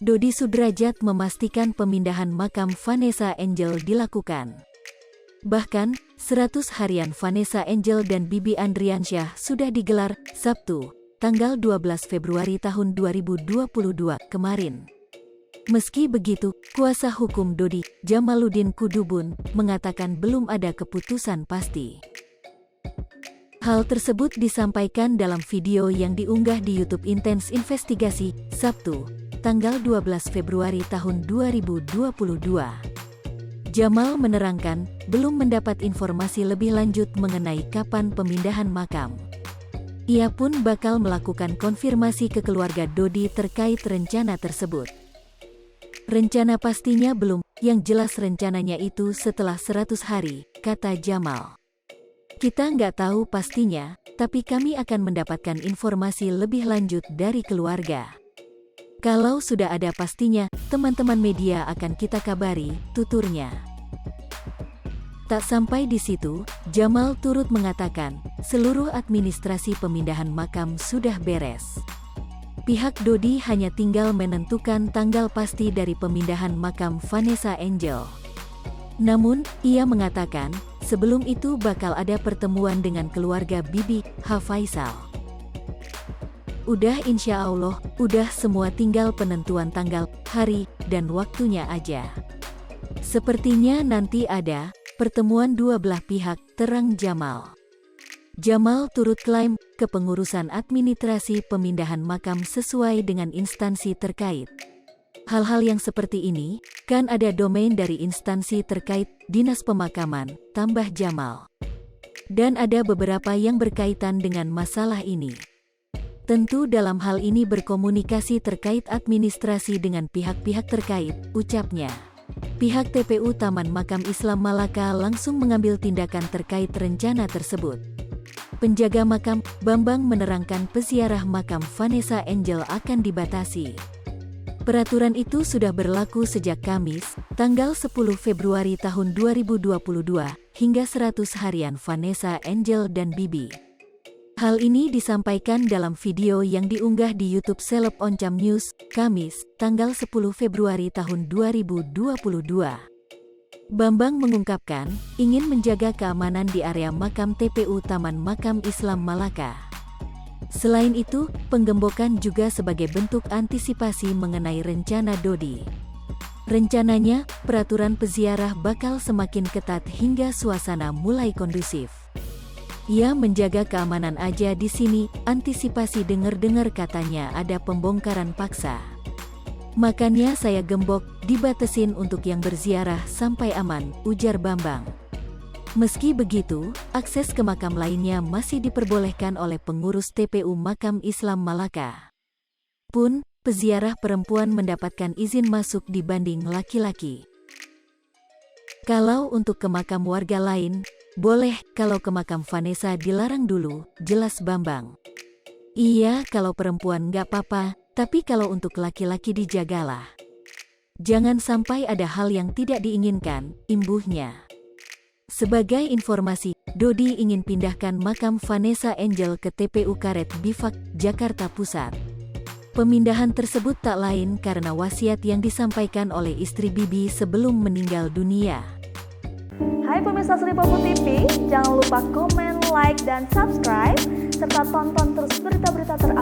Dodi Sudrajat memastikan pemindahan makam Vanessa Angel dilakukan. Bahkan, 100 harian Vanessa Angel dan Bibi Andriansyah sudah digelar Sabtu, tanggal 12 Februari tahun 2022 kemarin. Meski begitu, kuasa hukum Dodi, Jamaluddin Kudubun, mengatakan belum ada keputusan pasti. Hal tersebut disampaikan dalam video yang diunggah di YouTube Intens Investigasi, Sabtu, tanggal 12 Februari tahun 2022. Jamal menerangkan, belum mendapat informasi lebih lanjut mengenai kapan pemindahan makam. Ia pun bakal melakukan konfirmasi ke keluarga Dodi terkait rencana tersebut. Rencana pastinya belum, yang jelas rencananya itu setelah 100 hari, kata Jamal. Kita nggak tahu pastinya, tapi kami akan mendapatkan informasi lebih lanjut dari keluarga. Kalau sudah ada pastinya, teman-teman media akan kita kabari, tuturnya. Tak sampai di situ, Jamal turut mengatakan, seluruh administrasi pemindahan makam sudah beres. Pihak Dodi hanya tinggal menentukan tanggal pasti dari pemindahan makam Vanessa Angel. Namun, ia mengatakan, sebelum itu bakal ada pertemuan dengan keluarga Bibi H. Faisal. Udah insya Allah, udah semua tinggal penentuan tanggal, hari, dan waktunya aja. Sepertinya nanti ada pertemuan dua belah pihak, terang Jamal. Jamal turut klaim, kepengurusan administrasi pemindahan makam sesuai dengan instansi terkait. Hal-hal yang seperti ini, kan ada domain dari instansi terkait, Dinas Pemakaman, tambah Jamal. Dan ada beberapa yang berkaitan dengan masalah ini. Tentu dalam hal ini berkomunikasi terkait administrasi dengan pihak-pihak terkait, ucapnya. Pihak TPU Taman Makam Islam Malaka langsung mengambil tindakan terkait rencana tersebut. Penjaga makam, Bambang menerangkan peziarah makam Vanessa Angel akan dibatasi. Peraturan itu sudah berlaku sejak Kamis, tanggal 10 Februari tahun 2022, hingga 100 harian Vanessa Angel dan Bibi. Hal ini disampaikan dalam video yang diunggah di YouTube Seleb Oncam News, Kamis, tanggal 10 Februari tahun 2022. Bambang mengungkapkan, ingin menjaga keamanan di area makam TPU Taman Makam Islam Malaka. Selain itu, penggembokan juga sebagai bentuk antisipasi mengenai rencana Dodi. Rencananya, peraturan peziarah bakal semakin ketat hingga suasana mulai kondusif. Ia menjaga keamanan aja di sini, antisipasi dengar-dengar katanya ada pembongkaran paksa. Makanya saya gembok, dibatasin untuk yang berziarah sampai aman, ujar Bambang. Meski begitu, akses ke makam lainnya masih diperbolehkan oleh pengurus TPU Makam Islam Malaka. Pun, peziarah perempuan mendapatkan izin masuk dibanding laki-laki. Kalau untuk ke makam warga lain, boleh, kalau ke makam Vanessa dilarang dulu, jelas Bambang. Iya, kalau perempuan nggak apa-apa, tapi kalau untuk laki-laki dijagalah. Jangan sampai ada hal yang tidak diinginkan, imbuhnya. Sebagai informasi, Dodi ingin pindahkan makam Vanessa Angel ke TPU Karet Bifak, Jakarta Pusat. Pemindahan tersebut tak lain karena wasiat yang disampaikan oleh istri Bibi sebelum meninggal dunia. Hai pemirsa Sri Popo TV, jangan lupa komen, like, dan subscribe, serta tonton terus berita-berita terupdate